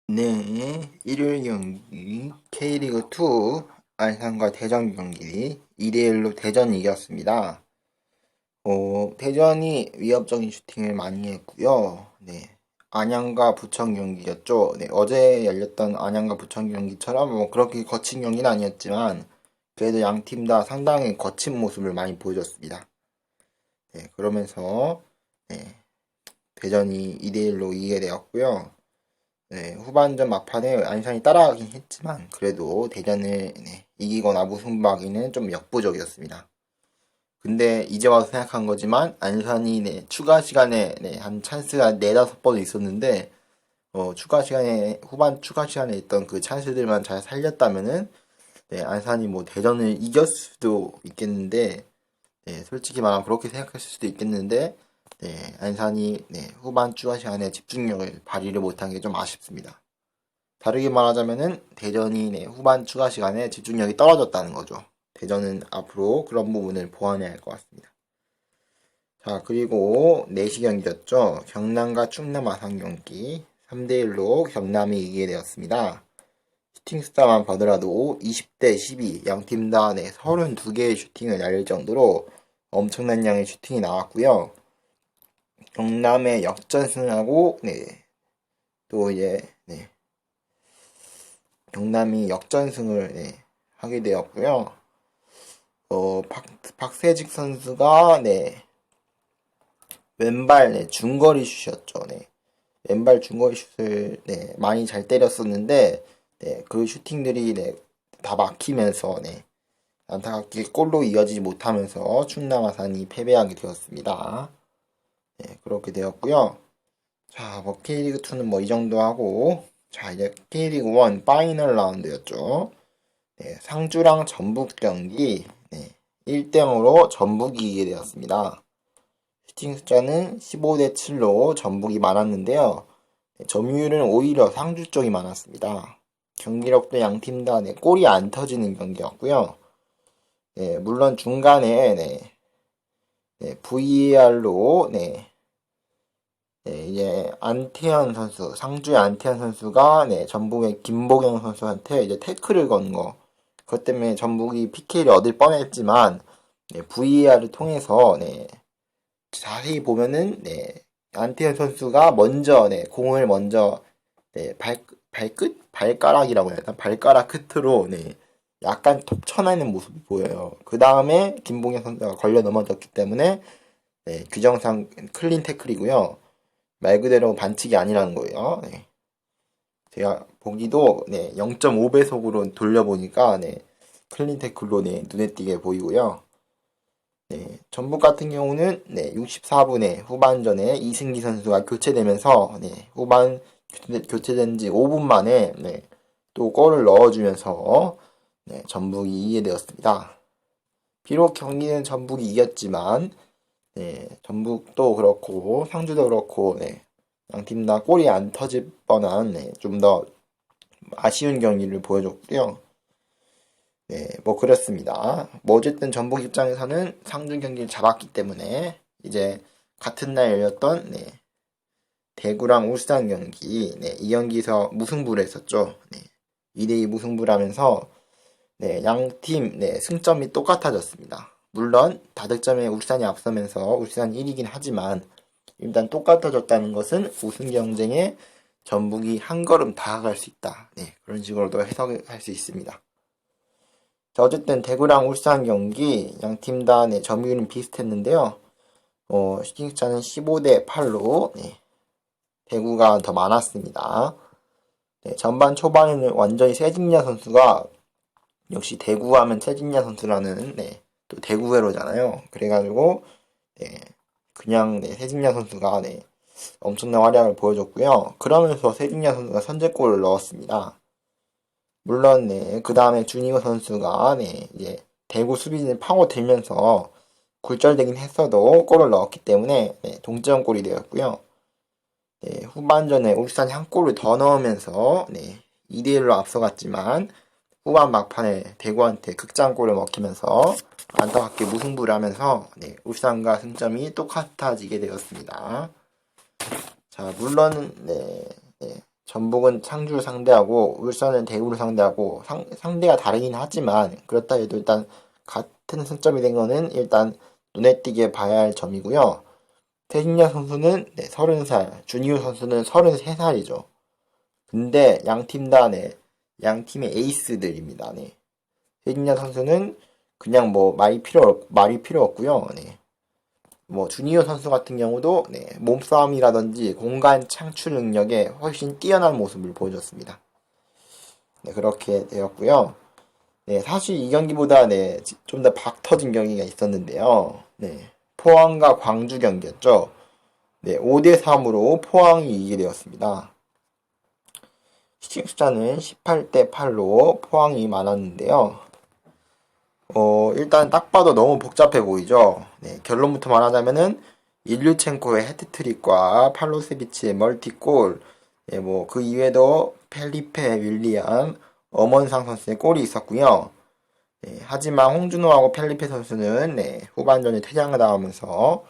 네, 일요일 경기 K리그2 안산과 대전 경기 2대1로 대전이 이겼습니다. 대전이 위협적인 슈팅을 많이 했고요. 네, 안양과 부천 경기였죠. 네, 어제 열렸던 안양과 부천 경기처럼 뭐 그렇게 거친 경기는 아니었지만 그래도 양 팀 다 상당히 거친 모습을 많이 보여줬습니다. 네, 그러면서 네, 대전이 2대1로 이기게 되었고요. 네, 후반전 막판에 안산이 따라가긴 했지만 그래도 대전을 이기거나 무승부하기는 좀 역부족이었습니다. 근데 이제 와서 생각한 거지만 안산이 추가 시간에 한 찬스가 네다섯 번 있었는데 추가 시간에 후반 추가 시간에 있던 그 찬스들만 잘 살렸다면은 안산이 뭐 대전을 이겼을 수도 있겠는데 솔직히 말하면 그렇게 생각했을 수도 있겠는데 안산이 후반 추가 시간에 집중력을 발휘를 못한 게 좀 아쉽습니다. 다르게 말하자면은 대전이 후반 추가 시간에 집중력이 떨어졌다는 거죠. 대전은 앞으로 그런 부분을 보완해야 할 것 같습니다. 자, 그리고 4시 경기였죠. 경남과 충남 아산 경기 3대1로 경남이 이기게 되었습니다. 슈팅 숫자만 보더라도 20대 12, 양 팀 다 32개의 슈팅을 날릴 정도로 엄청난 양의 슈팅이 나왔고요. 경남의 역전승하고 또 이제 경남이 역전승을 하게 되었고요. 박세직 선수가 왼발 중거리 슛이었죠. 왼발 중거리 슛을 많이 잘 때렸었는데 그 슈팅들이 다 막히면서 안타깝게 골로 이어지지 못하면서 충남 아산이 패배하게 되었습니다. 그렇게 되었고요. 자, 뭐 K리그2는 뭐 이 정도 하고 자, 이제 K리그1 파이널 라운드였죠. 상주랑 전북 경기 1대0으로 전북이 이기게 되었습니다. 슈팅 숫자는 15대 7로 전북이 많았는데요. 점유율은 오히려 상주 쪽이 많았습니다. 경기력도 양팀 다 골이 안 터지는 경기였고요. 물론 중간에 VAR로 이제 안태현 선수, 상주의 안태현 선수가 전북의 김보경 선수한테 이제 태클을 건 거. 그것 때문에 전북이 PK를 얻을 뻔했지만 VAR을 통해서 자세히 보면은 안태현 선수가 먼저 공을 먼저 발가락이라고 해야 되나? 발가락 끝으로 약간 톡 쳐내는 모습이 보여요. 그 다음에 김봉현 선수가 걸려 넘어졌기 때문에 규정상 클린 태클이고요. 말 그대로 반칙이 아니라는 거예요. 제가 보기도 0.5배속으로 돌려보니까 클린 태클로 눈에 띄게 보이고요. 전북 같은 경우는 64분에 후반전에 이승기 선수가 교체되면서 후반 교체된 지 5분 만에 또 골을 넣어주면서 전북이 이기게 되었습니다. 비록 경기는 전북이 이겼지만 전북도 그렇고 상주도 그렇고 양팀 다 골이 안 터질 뻔한 좀 더 아쉬운 경기를 보여줬고요. 뭐 그렇습니다. 뭐 어쨌든 전북 입장에서는 상주 경기를 잡았기 때문에 이제 같은 날 열렸던 대구랑 울산 경기 이 경기에서 무승부를 했었죠. 2대2 무승부라면서 양팀 승점이 똑같아졌습니다. 물론 다득점에 울산이 앞서면서 울산이 1위긴 하지만 일단 똑같아졌다는 것은 우승 경쟁에 전북이 한 걸음 다가갈 수 있다. 그런 식으로도 해석할 수 있습니다. 자, 어쨌든 대구랑 울산 경기 양팀 다 점유율은 비슷했는데요. 슈팅차는 15대 8로 대구가 더 많았습니다. 전반 초반에는 완전히 세징야 선수가 역시 대구 하면 세징야 선수라는 또 대구회로잖아요. 그래가지고 그냥 세징야 선수가 엄청난 활약을 보여줬고요. 그러면서 세징야 선수가 선제골을 넣었습니다. 물론 그 다음에 주니어 선수가 이제 대구 수비진을 파고들면서 굴절되긴 했어도 골을 넣었기 때문에 동점골이 되었고요. 후반전에 울산이 한 골을 더 넣으면서 2대1로 앞서갔지만 후반 막판에 대구한테 극장골을 먹히면서 안타깝게 무승부를 하면서 울산과 승점이 똑같아지게 되었습니다. 자, 물론 전북은 상주를 상대하고 울산은 대구를 상대하고 상대가 다르긴 하지만 그렇다 해도 일단 같은 승점이 된 거는 일단 눈에 띄게 봐야 할 점이고요. 태진야 선수는 30살, 준희우 선수는 33살이죠. 근데 양 팀 다 양팀의 에이스들입니다. 태진야 선수는 그냥 뭐 말이 필요 없고요. 뭐 주니어 선수 같은 경우도 몸싸움이라든지 공간 창출 능력에 훨씬 뛰어난 모습을 보여줬습니다. 그렇게 되었고요. 사실 이 경기보다 좀 더 박 터진 경기가 있었는데요. 포항과 광주 경기였죠. 5대3으로 포항이 이기게 되었습니다. 시청 숫자는 18대 8로 포항이 많았는데요. 일단 딱 봐도 너무 복잡해 보이죠. 결론부터 말하자면은 일류첸코의 헤트트릭과 팔로세비치의 멀티골, 뭐 그 이외에도 펠리페 윌리안, 엄원상 선수의 골이 있었고요. 하지만 홍준호하고 펠리페 선수는 후반전에 퇴장을 당하면서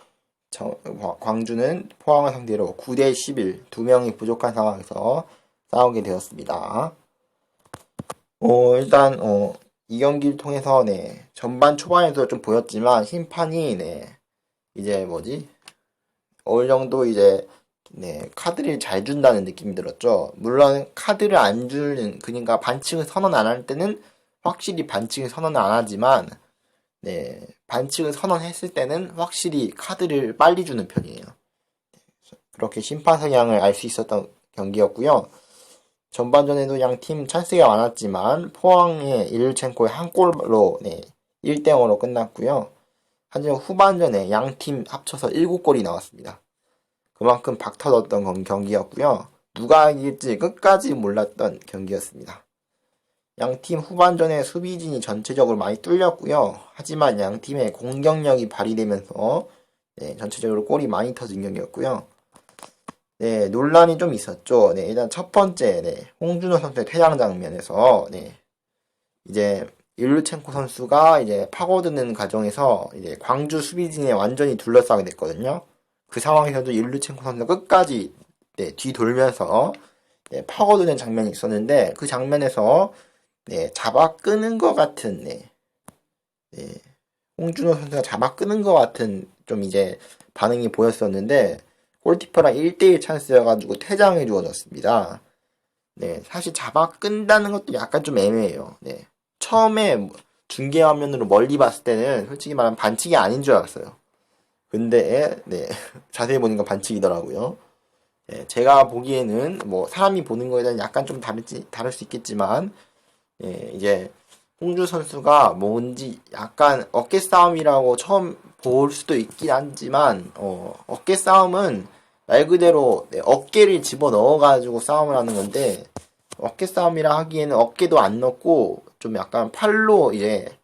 광주는 포항을 상대로 9대 11, 두 명이 부족한 상황에서 싸우게 되었습니다. 일단 이 경기를 통해서 전반 초반에도 좀 보였지만 심판이 이제 어느 정도 이제 카드를 잘 준다는 느낌이 들었죠. 물론 카드를 안 주는 그러니까 반칙을 선언 안 할 때는 확실히 반칙을 선언 안 하지만 반칙을 선언했을 때는 확실히 카드를 빨리 주는 편이에요. 그렇게 심판 성향을 알 수 있었던 경기였고요. 전반전에도 양 팀 찬스가 많았지만 포항의 일류첸코의 한 골로 1대0으로 끝났고요. 하지만 후반전에 양 팀 합쳐서 7골이 나왔습니다. 그만큼 박 터졌던 경기였고요. 누가 이길지 끝까지 몰랐던 경기였습니다. 양 팀 후반전에 수비진이 전체적으로 많이 뚫렸고요. 하지만 양 팀의 공격력이 발휘되면서 전체적으로 골이 많이 터진 경기였고요. 논란이 좀 있었죠. 일단 첫 번째, 홍준호 선수의 퇴장 장면에서, 이제, 일루첸코 선수가 이제 파고드는 과정에서 이제 광주 수비진에 완전히 둘러싸게 됐거든요. 그 상황에서도 일루첸코 선수가 끝까지, 뒤돌면서, 파고드는 장면이 있었는데, 그 장면에서, 잡아 끄는 것 같은, 홍준호 선수가 잡아 끄는 것 같은 좀 이제 반응이 보였었는데, 골키퍼랑 1대1 찬스여가지고 퇴장해 주어졌습니다. 사실 잡아 끈다는 것도 약간 좀 애매해요. 처음에 중계 화면으로 멀리 봤을 때는 솔직히 말하면 반칙이 아닌 줄 알았어요. 근데, 자세히 보니까 반칙이더라고요. 제가 보기에는 뭐 사람이 보는 거에 대한 약간 좀 다를 수 있겠지만, 이제 홍주 선수가 뭔지 약간 어깨 싸움이라고 처음 볼 수도 있긴 하지만, 어깨 싸움은 말 그대로 어깨를 집어 넣어가지고 싸움을 하는 건데, 어깨 싸움이라 하기에는 어깨도 안 넣고, 좀 약간 팔로 이제,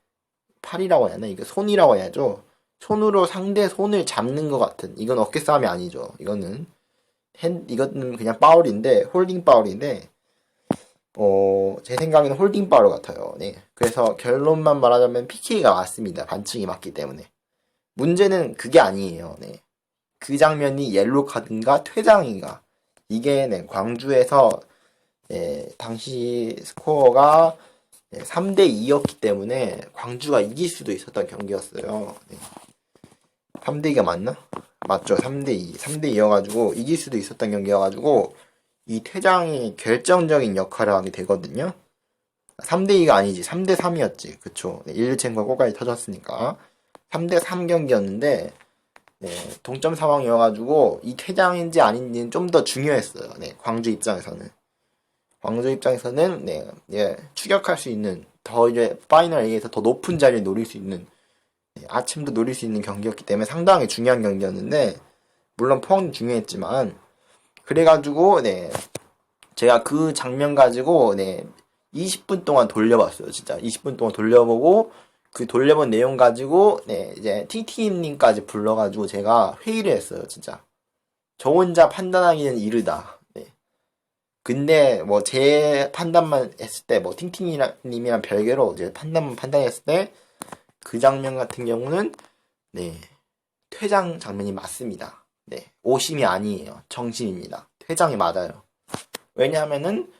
팔이라고 해야 하나? 이거 손이라고 해야죠. 손으로 상대 손을 잡는 것 같은, 이건 어깨 싸움이 아니죠. 이거는 그냥 파울인데, 홀딩 파울인데, 제 생각에는 홀딩 파울 같아요. 그래서 결론만 말하자면 PK가 맞습니다. 반칙이 맞기 때문에. 문제는 그게 아니에요. 그 장면이 옐로 카드인가 퇴장인가. 이게 광주에서 당시 스코어가 3대2였기 때문에 광주가 이길 수도 있었던 경기였어요. 3대2가 맞나? 맞죠. 3대2. 3대2여가지고 이길 수도 있었던 경기여가지고 이 퇴장이 결정적인 역할을 하게 되거든요. 3대2가 아니지. 3대3이었지. 그쵸. 일루첸코가 골까지 터졌으니까. 3대3 경기였는데 동점 상황이어가지고 이 퇴장인지 아닌지는 좀 더 중요했어요. 광주 입장에서는. 추격할 수 있는 더 이제 파이널 A에서 더 높은 자리를 노릴 수 있는 아침도 노릴 수 있는 경기였기 때문에 상당히 중요한 경기였는데 물론 포항도 중요했지만 그래가지고 제가 그 장면 가지고 20분 동안 돌려봤어요. 진짜 20분 동안 돌려보고 그 돌려본 내용 가지고 이제 팅팅님까지 불러가지고 제가 회의를 했어요. 진짜 저 혼자 판단하기는 이르다. 근데 뭐 제 판단만 했을 때 뭐 팅팅님이랑 별개로 이제 판단했을 때 그 장면 같은 경우는 퇴장 장면이 맞습니다. 오심이 아니에요. 정심입니다. 퇴장이 맞아요. 왜냐하면은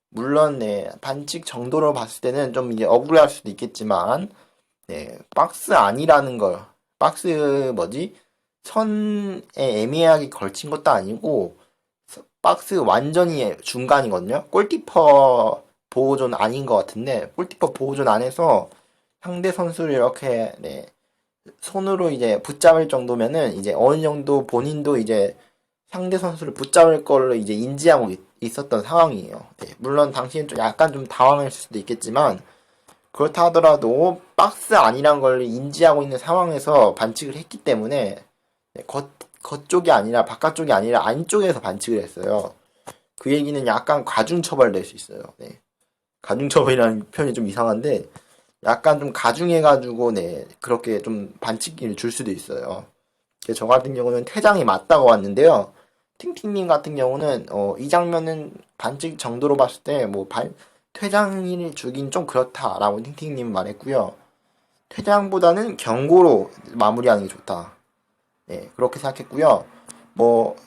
물론 네, 반칙 정도로 봤을 때는 좀 이제 억울할 수도 있겠지만 네, 박스 안이라는 걸 박스 뭐지? 선에 애매하게 걸친 것도 아니고 박스 완전히 중간이거든요. 골키퍼 보호존 아닌 것 같은데 골키퍼 보호존 안에서 상대 선수를 이렇게 네, 손으로 이제 붙잡을 정도면은 이제 어느 정도 본인도 이제 상대 선수를 붙잡을 걸로 이제 인지하고 있었던 상황이에요. 네, 물론 당시엔 좀 약간 좀 당황했을 수도 있겠지만 그렇다 하더라도 박스 아니란 걸 인지하고 있는 상황에서 반칙을 했기 때문에 네, 겉쪽이 아니라 바깥쪽이 아니라 안쪽에서 반칙을 했어요. 그 얘기는 약간 가중처벌될 수 있어요. 네. 가중처벌이라는 표현이 좀 이상한데 약간 좀 가중해가지고 네 그렇게 좀 반칙을 줄 수도 있어요. 저 같은 경우는 퇴장이 맞다고 왔는데요. 팅팅님 같은 경우는 이 장면은 반칙 정도로 봤을 때 뭐 퇴장을 주긴 좀 그렇다라고 팅팅님 말했고요. 퇴장보다는 경고로 마무리하는 게 좋다. 네 그렇게 생각했고요. 뭐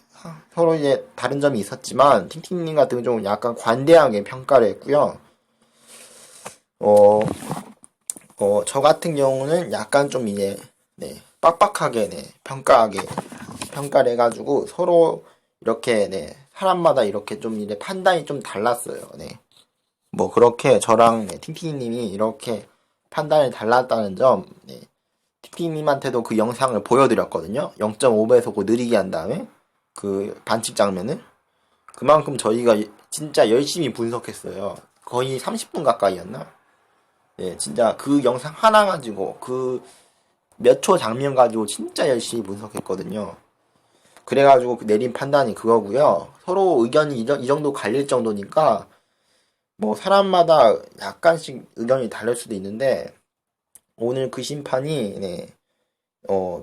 서로 이제 다른 점이 있었지만 팅팅님 같은 경우는 좀 약간 관대하게 평가를 했고요. 저 같은 경우는 약간 좀 이제, 네, 빡빡하게, 네, 평가를 해가지고 서로 이렇게, 네, 사람마다 이렇게 좀 이제 판단이 좀 달랐어요, 네. 뭐 그렇게 저랑 네, 팅팅님이 이렇게 판단이 달랐다는 점, 네, 팅팅님한테도 그 영상을 보여드렸거든요. 0.5배속 느리게 한 다음에 그 반칙 장면을. 그만큼 저희가 진짜 열심히 분석했어요. 거의 30분 가까이였나? 예, 진짜 그 영상 하나 가지고 그 몇 초 장면 가지고 진짜 열심히 분석했거든요. 그래가지고 그 내린 판단이 그거고요. 서로 의견이 이 정도 갈릴 정도니까 뭐 사람마다 약간씩 의견이 다를 수도 있는데 오늘 그 심판이 네,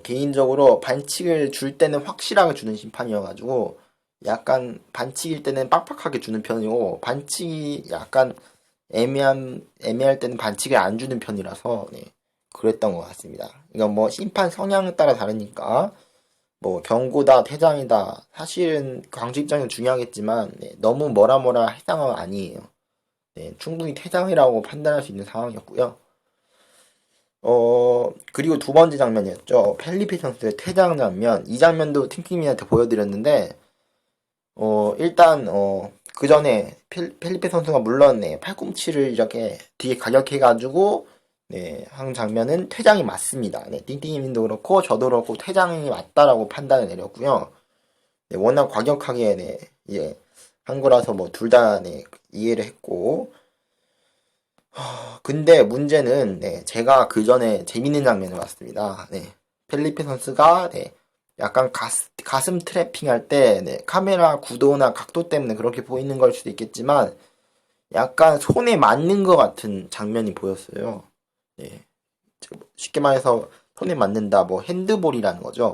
개인적으로 반칙을 줄 때는 확실하게 주는 심판이어가지고 약간 반칙일 때는 빡빡하게 주는 편이고 반칙이 약간 애매할 때는 반칙을 안 주는 편이라서, 네, 그랬던 것 같습니다. 이건 뭐 심판 성향에 따라 다르니까, 뭐 경고다, 퇴장이다, 사실은 광주 입장에서 중요하겠지만, 네, 너무 뭐라 할 상황은 아니에요. 네, 충분히 퇴장이라고 판단할 수 있는 상황이었고요. 그리고 두 번째 장면이었죠. 펠리페 선수의 퇴장 장면. 이 장면도 팅팅님한테 보여드렸는데, 일단, 그 전에 펠리페 선수가 물론 네, 팔꿈치를 이렇게 뒤에 가격해가지고 네, 한 장면은 퇴장이 맞습니다. 네, 띵띵님도 그렇고 저도 그렇고 퇴장이 맞다라고 판단을 내렸고요. 네, 워낙 과격하게 네, 이제 한 거라서 뭐 둘 다 네, 이해를 했고 근데 문제는 네, 제가 그 전에 재밌는 장면을 봤습니다. 네, 펠리페 선수가 네, 약간 가슴 트래핑 할 때, 네, 카메라 구도나 각도 때문에 그렇게 보이는 걸 수도 있겠지만, 약간 손에 맞는 것 같은 장면이 보였어요. 네. 쉽게 말해서 손에 맞는다, 뭐, 핸드볼이라는 거죠.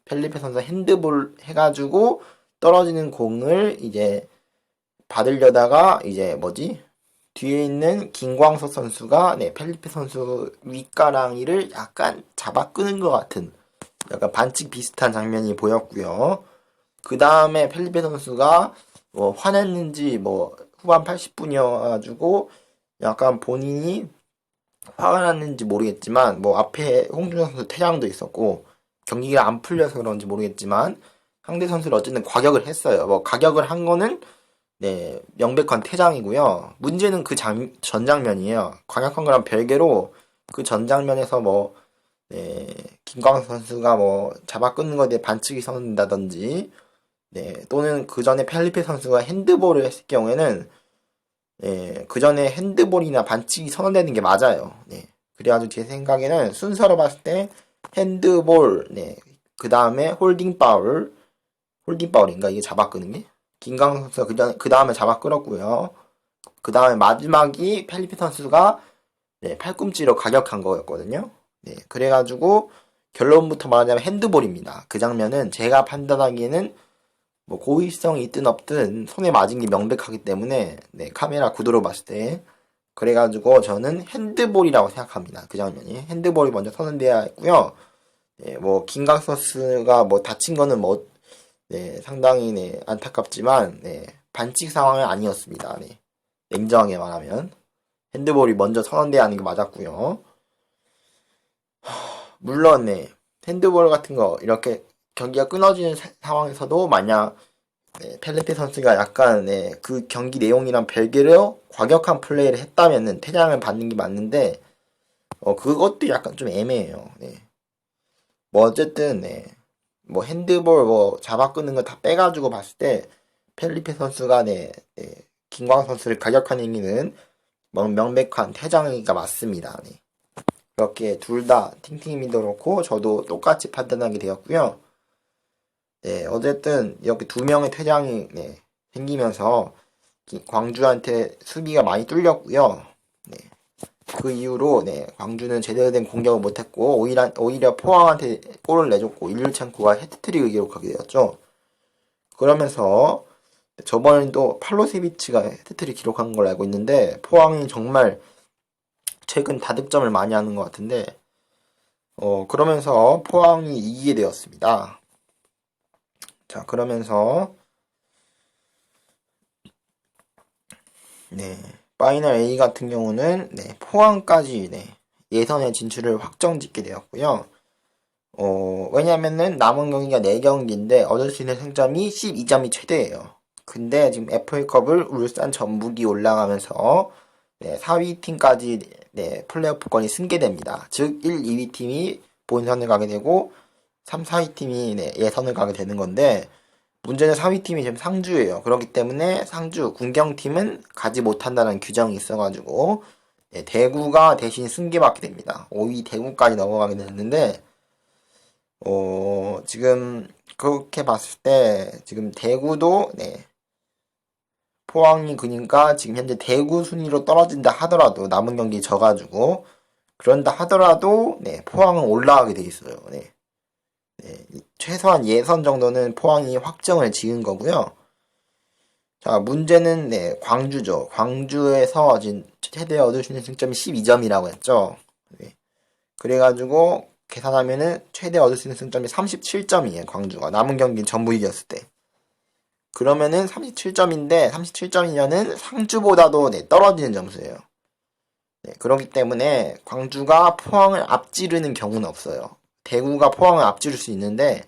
펠리페 선수 핸드볼 해가지고 떨어지는 공을 이제 받으려다가, 이제 뭐지? 뒤에 있는 김광석 선수가, 네, 펠리페 선수 윗가랑이를 약간 잡아 끄는 것 같은, 약간 반칙 비슷한 장면이 보였고요. 그 다음에 펠리페 선수가 뭐 화냈는지 뭐 후반 80분이어가지고 약간 본인이 화가 났는지 모르겠지만 뭐 앞에 홍준호 선수 퇴장도 있었고 경기가 안 풀려서 그런지 모르겠지만 상대 선수를 어쨌든 과격을 했어요. 뭐 과격을 한 거는 네 명백한 퇴장이고요. 문제는 그 전 장면이에요. 과격한 거랑 별개로 그 전 장면에서 뭐 네, 김광석 선수가 뭐 잡아 끊는 것에 대해 반칙이 선다든지 네, 또는 그 전에 펠리페 선수가 핸드볼을 했을 경우에는 네, 그 전에 핸드볼이나 반칙이 선언되는 게 맞아요. 네. 그래가지고 제 생각에는 순서로 봤을 때 핸드볼, 네, 그 다음에 홀딩 파울인가 이게 잡아 끄는 게? 김광석 선수가 그 다음에 잡아 끌었고요. 그 다음에 마지막이 펠리페 선수가 네, 팔꿈치로 가격한 거였거든요. 네, 그래가지고 결론부터 말하자면 핸드볼입니다. 그 장면은 제가 판단하기에는 뭐 고의성이 있든 없든 손에 맞은 게 명백하기 때문에 네, 카메라 구도로 봤을 때 그래가지고 저는 핸드볼이라고 생각합니다. 그 장면이 핸드볼이 먼저 선언돼야 했고요. 네, 뭐 김강서스가 뭐 다친 거는 뭐 네, 상당히 네, 안타깝지만 네, 반칙 상황은 아니었습니다. 네. 냉정하게 말하면 핸드볼이 먼저 선언돼야 하는 게 맞았고요. 물론 네. 핸드볼 같은 거 이렇게 경기가 끊어지는 상황에서도 만약 네, 펠리페 선수가 약간 네, 그 경기 내용이랑 별개로 과격한 플레이를 했다면은 퇴장을 받는 게 맞는데 그것도 약간 좀 애매해요. 네. 뭐 어쨌든 네. 뭐 핸드볼 뭐 잡아 끄는 거 다 빼가지고 봤을 때 펠리페 선수가 네, 네, 김광 선수를 가격한 행위는 명백한 퇴장이가 맞습니다. 네. 그렇게 둘 다 팅팅님도 그렇고 저도 똑같이 판단하게 되었고요. 네, 어쨌든 이렇게 두 명의 퇴장이 네, 생기면서 광주한테 수비가 많이 뚫렸고요. 네, 그 이후로 네, 광주는 제대로 된 공격을 못했고 오히려 포항한테 골을 내줬고 일류첸코가 해트트릭을 기록하게 되었죠. 그러면서 저번에도 팔로세비치가 해트트릭 기록한 걸 알고 있는데 포항이 정말 최근 다득점을 많이 하는 것 같은데 그러면서 포항이 이기게 되었습니다. 자, 그러면서 네, 파이널 A 같은 경우는 네, 포항까지 네, 예선에 진출을 확정짓게 되었고요. 왜냐면은 남은 경기가 4경기인데 얻을 수 있는 승점이 12점이 최대예요. 근데 지금 FA컵을 울산 전북이 올라가면서 네, 4위 팀까지 네, 플레이오프권이 승계됩니다. 즉 1, 2위 팀이 본선을 가게 되고 3, 4위 팀이 네, 예선을 가게 되는 건데 문제는 4위 팀이 지금 상주예요. 그렇기 때문에 상주 군경팀은 가지 못한다는 규정이 있어가지고 네, 대구가 대신 승계받게 됩니다. 5위 대구까지 넘어가게 됐는데 지금 그렇게 봤을 때 지금 대구도 네, 포항이 그니까 지금 현재 대구 순위로 떨어진다 하더라도 남은 경기 져가지고 그런다 하더라도 네, 포항은 올라가게 돼 있어요. 네. 네, 최소한 예선 정도는 포항이 확정을 지은 거고요. 자, 문제는 네, 광주죠. 광주에서 지금 최대 얻을 수 있는 승점이 12점이라고 했죠. 네. 그래가지고 계산하면은 최대 얻을 수 있는 승점이 37점이에요. 광주가 남은 경기 전부 이겼을 때. 그러면은 37점인데 37점이면은 상주보다도 네, 떨어지는 점수예요. 네, 그렇기 때문에 광주가 포항을 앞지르는 경우는 없어요. 대구가 포항을 앞지를 수 있는데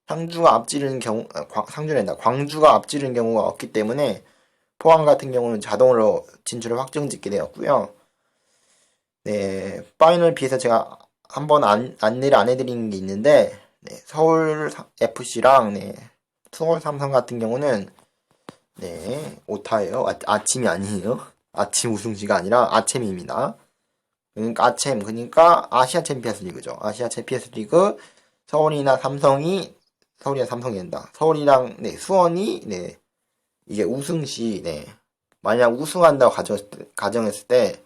상주가 앞지르는 경우 상주랜다 광주가 앞지르는 경우가 없기 때문에 포항 같은 경우는 자동으로 진출을 확정짓게 되었고요. 네, 파이널 B에서 제가 한번 안내를 안 해드린 게 있는데 네, 서울 FC랑 네, 서울 삼성 같은 경우는 네, 오타예요. 아침이 아니에요. 아침 우승시가 아니라 아챔입니다. 그러니까 아챔, 그러니까 아시아 챔피언스 리그죠. 아시아 챔피언스 리그 서울이나 삼성이 서울이나 삼성이 된다. 서울이랑 네, 수원이 네, 이게 우승시 네, 만약 우승한다고 가정했을 때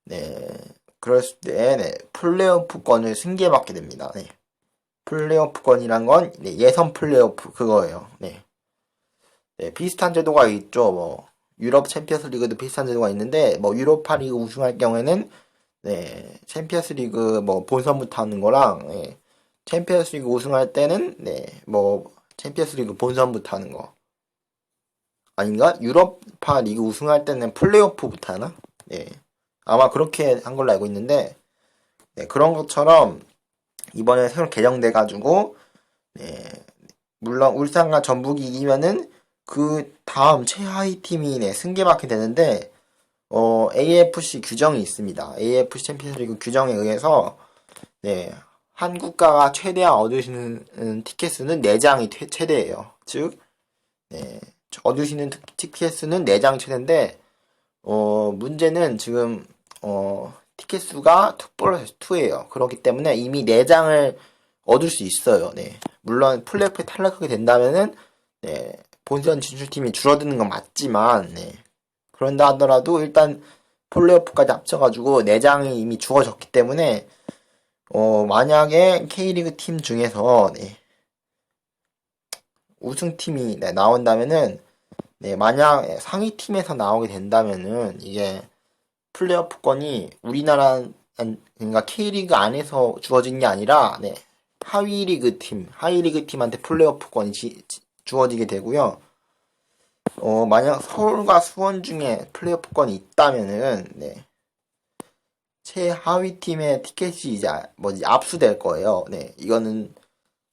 네, 그랬을 때 네, 플레이오프권을 승계받게 됩니다. 네. 플레이오프권이란 건 네, 예선 플레이오프 그거예요. 네. 네, 비슷한 제도가 있죠. 뭐 유럽 챔피언스 리그도 비슷한 제도가 있는데 뭐 유로파 리그 우승할 경우에는 네, 챔피언스 리그 뭐 본선부터 하는 거랑 네, 챔피언스 리그 우승할 때는 네, 뭐 챔피언스 리그 본선부터 하는 거. 아닌가? 유로파 리그 우승할 때는 플레이오프부터 하나? 네. 아마 그렇게 한 걸로 알고 있는데 네, 그런 것처럼 이번에 새로 개정돼 가지고 네, 물론 울산과 전북이 이기면은 그 다음 최하위 팀이 네, 승계받게 되는데 AFC 규정이 있습니다. AFC 챔피언스리그 규정에 의해서 네, 한 국가가 최대한 얻을 수 있는 티켓 수는 4장이 최대예요. 즉 네, 얻을 수 있는 티켓 수는 4장 최대인데 문제는 지금 티켓 수가 2 플러스 2예요. 그렇기 때문에 이미 4장을 얻을 수 있어요. 네. 물론 플레이오프에 탈락하게 된다면은 네, 본선 진출팀이 줄어드는 건 맞지만 네. 그런다 하더라도 일단 플레이오프까지 합쳐가지고 4장이 이미 주어졌기 때문에 만약에 K리그 팀 중에서 네, 우승팀이 네, 나온다면은 네, 만약 상위 팀에서 나오게 된다면은 이게 플레이오프권이 우리나라 그러니까 K리그 안에서 주어진 게 아니라 네, 하위 리그 팀한테 플레이오프권이 주어지게 되고요. 만약 서울과 수원 중에 플레이오프권이 있다면은, 네. 최하위 팀의 티켓이 이제 압수될 거예요. 네.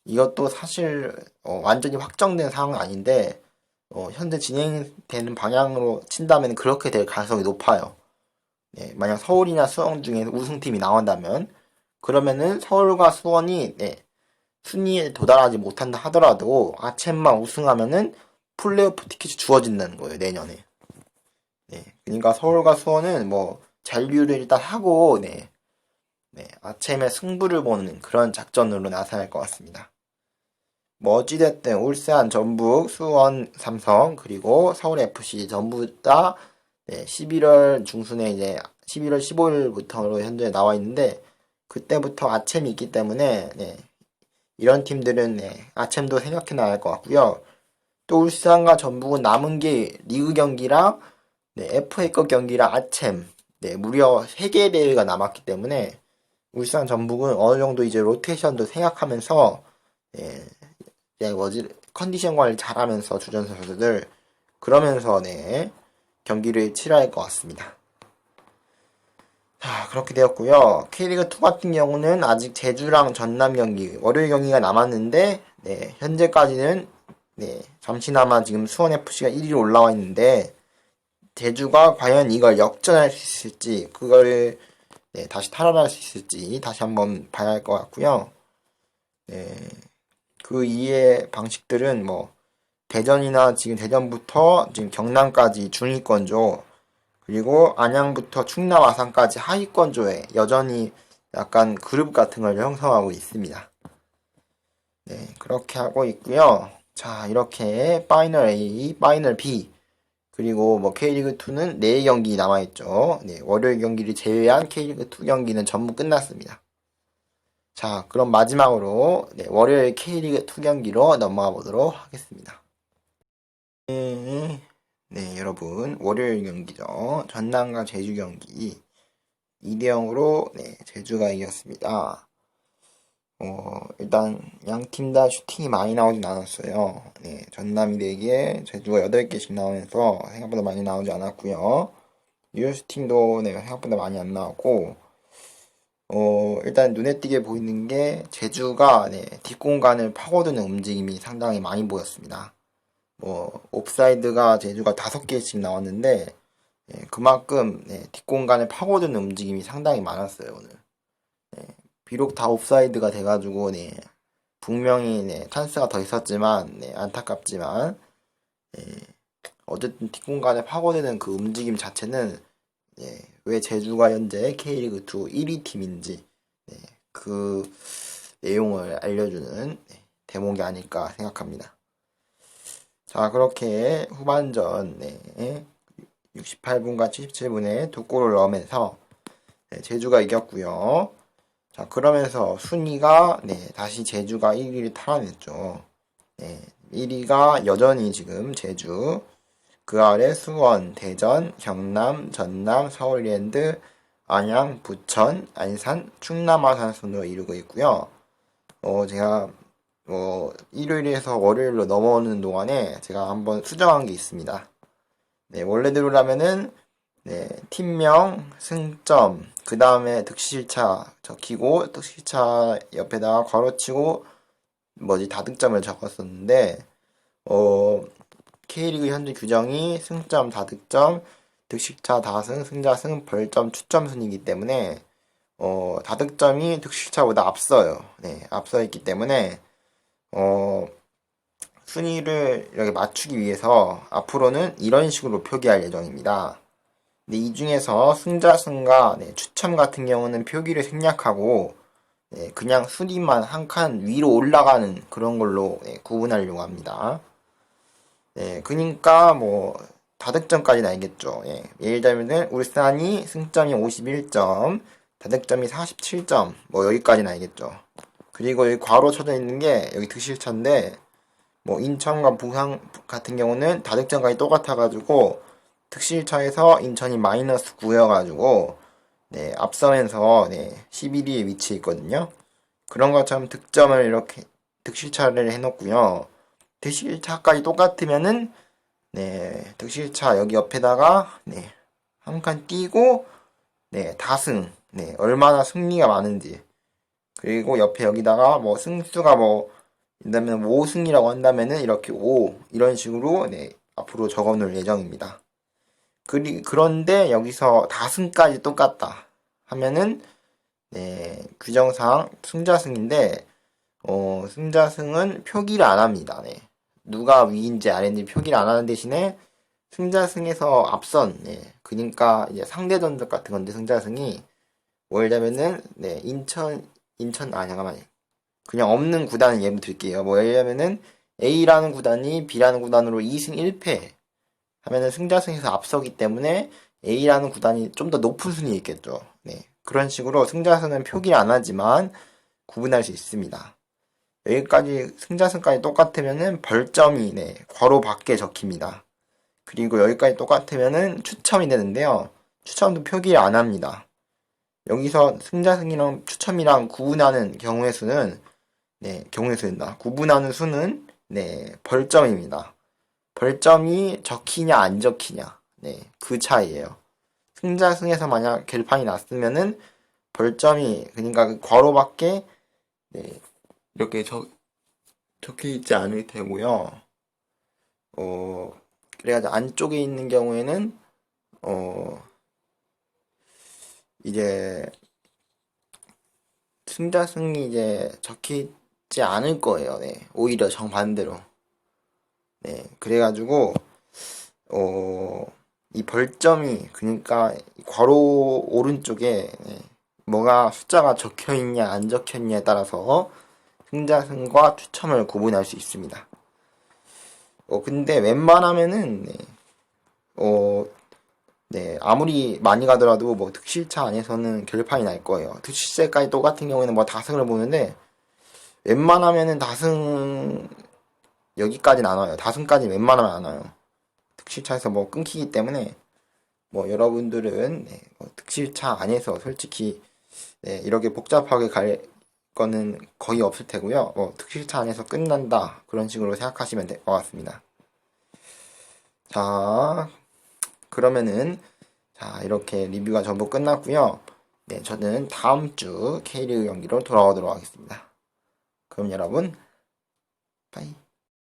이것도 사실, 완전히 확정된 상황은 아닌데, 현재 진행되는 방향으로 친다면 그렇게 될 가능성이 높아요. 네. 만약 서울이나 수원 중에 우승팀이 나온다면, 그러면은 서울과 수원이, 네. 순위에 도달하지 못한다 하더라도 아챔만 우승하면은 플레이오프 티켓이 주어진다는 거예요, 내년에. 네. 그러니까 서울과 수원은 뭐 잔류를 일단 하고 아챔의 승부를 보는 그런 작전으로 나서야 할 것 같습니다. 뭐 어찌됐든 울산, 전북, 수원, 삼성 그리고 서울 FC 전부 다 11월 중순에 이제 11월 15일부터로 현재 나와 있는데 그때부터 아챔이 있기 때문에 이런 팀들은 아챔도 생각해 나갈 것 같고요. 또 울산과 전북은 남은 게 리그 경기랑 FA컵 경기랑 아챔 무려 3개 대회가 남았기 때문에 울산 전북은 어느 정도 이제 로테이션도 생각하면서 컨디션 관리 잘하면서 주전 선수들 그러면서 경기를 치러야 할 것 같습니다. 자, 그렇게 되었고요. K리그2 같은 경우는 아직 제주랑 전남 경기, 월요일 경기가 남았는데, 현재까지는, 잠시나마 지금 수원FC가 1위로 올라와 있는데, 제주가 과연 이걸 역전할 수 있을지, 그거를, 다시 탈환할 수 있을지, 다시 한번 봐야 할 것 같고요. 그 이해 방식들은 대전이나 지금 대전부터 지금 경남까지 중위권조, 그리고 안양부터 충남 아산까지 하위권조에 여전히 약간 그룹 같은 걸 형성하고 있습니다. 그렇게 하고 있고요. 자, 이렇게 파이널 A, 파이널 B 그리고 K리그2는 4경기 남아있죠. 월요일 경기를 제외한 K리그2 경기는 전부 끝났습니다. 자, 그럼 마지막으로 월요일 K리그2 경기로 넘어가 보도록 하겠습니다. 여러분, 월요일 경기죠. 전남과 제주 경기 2대0으로 제주가 이겼습니다. 일단 양 팀 다 슈팅이 많이 나오진 않았어요. 전남이 4개, 제주가 8개씩 나오면서 생각보다 많이 나오지 않았고요. 유효 슈팅도 생각보다 많이 안 나왔고 일단 눈에 띄게 보이는 게 제주가 뒷공간을 파고드는 움직임이 상당히 많이 보였습니다. 옵사이드가 제주가 5개씩 나왔는데, 그만큼, 뒷공간을 파고드는 움직임이 상당히 많았어요, 오늘. 비록 다 옵사이드가 돼가지고, 분명히, 찬스가 더 있었지만, 안타깝지만, 어쨌든 뒷공간을 파고드는 그 움직임 자체는, 왜 제주가 현재 K리그2 1위 팀인지, 그 내용을 알려주는 대목이 아닐까 생각합니다. 자, 그렇게 후반전 68분과 77분에 2골을 넣으면서 제주가 이겼고요. 자, 그러면서 순위가 다시 제주가 1위를 탈환했죠. 1위가 여전히 지금 제주, 그 아래 수원, 대전, 경남, 전남, 서울랜드, 안양, 부천, 안산, 충남 아산 순으로 이루고 있고요. 제가 일요일에서 월요일로 넘어오는 동안에 제가 한번 수정한 게 있습니다. 원래대로라면은 팀명, 승점, 그 다음에 득실차 적히고 득실차 옆에다가 괄호치고 다득점을 적었었는데 K리그 현재 규정이 승점 다득점, 득실차 다승, 승자승, 벌점, 추점 순이기 때문에 다득점이 득실차보다 앞서요. 앞서 있기 때문에 순위를 이렇게 맞추기 위해서 앞으로는 이런 식으로 표기할 예정입니다. 근데 이 중에서 승자승과 추첨 같은 경우는 표기를 생략하고 그냥 순위만 한 칸 위로 올라가는 그런 걸로 구분하려고 합니다. 그니까 다득점까지는 알겠죠. 예를 들면 울산이 승점이 51점, 다득점이 47점, 여기까지는 알겠죠. 그리고 여기 괄호 쳐져 있는 게 여기 득실차인데 인천과 부산 같은 경우는 다득점까지 똑같아가지고 득실차에서 인천이 마이너스 9여가지고 앞서면서 11위에 위치해 있거든요. 그런 것처럼 득점을 이렇게 득실차를 해놓고요. 득실차까지 똑같으면은 네, 득실차 여기 옆에다가, 네, 한 칸 띄고, 네, 다승, 네, 얼마나 승리가 많은지. 그리고 옆에 여기다가 뭐 승수가 뭐, 있다면 5승이라고 한다면은 이렇게 5, 이런 식으로, 네, 앞으로 적어 놓을 예정입니다. 그런데 여기서 다승까지 똑같다 하면은, 네, 규정상 승자승인데, 승자승은 표기를 안 합니다. 네. 누가 위인지 아래인지 표기를 안 하는 대신에 승자승에서 앞선, 네. 그러니까 이제 상대 전적 같은 건데 승자승이 뭐 예를 들면은 네, 잠깐만. 그냥 없는 구단을 예로 들게요. 뭐 예를 들면은 A라는 구단이 B라는 구단으로 2승 1패 하면은 승자승에서 앞서기 때문에 A라는 구단이 좀 더 높은 순위 있겠죠. 네. 그런 식으로 승자승은 표기를 안 하지만 구분할 수 있습니다. 여기까지 승자승까지 똑같으면은 벌점이 네, 괄호 밖에 적힙니다. 그리고 여기까지 똑같으면은 추첨이 되는데요. 추첨도 표기를 안 합니다. 여기서 승자승이랑 추첨이랑 구분하는 경우의 수는 네, 경우의 수입니다. 구분하는 수는 네, 벌점입니다. 벌점이 적히냐 안 적히냐 네, 그 차이예요. 승자승에서 만약 결판이 났으면은 벌점이 그러니까 그 괄호밖에 네, 이렇게 적혀 있지 않을 테고요. 그래가지고 안쪽에 있는 경우에는, 이제, 승자승이 이제 적히지 않을 거예요. 네. 오히려 정반대로. 네. 그래가지고, 이 벌점이, 그러니까, 괄호 오른쪽에, 네, 뭐가 숫자가 적혀 있냐, 안 적혀 있냐에 따라서 승자승과 추첨을 구분할 수 있습니다. 근데 웬만하면은, 네, 어, 네, 아무리 많이 가더라도 뭐 득실차 안에서는 결판이 날 거예요. 득실차까지 똑같은 경우에는 뭐 다승을 보는데, 웬만하면은 다승, 여기까지는 안 와요. 다승까지 웬만하면 안 와요. 득실차에서 뭐 끊기기 때문에, 뭐 여러분들은, 네, 뭐 득실차 안에서 솔직히, 네, 이렇게 복잡하게 갈 거는 거의 없을 테고요. 뭐 득실차 안에서 끝난다. 그런 식으로 생각하시면 될 것 같습니다. 자, 그러면은 자 이렇게 리뷰가 전부 끝났고요. 네, 저는 다음 주 K리그 경기로 돌아오도록 하겠습니다. 그럼 여러분, 빠이.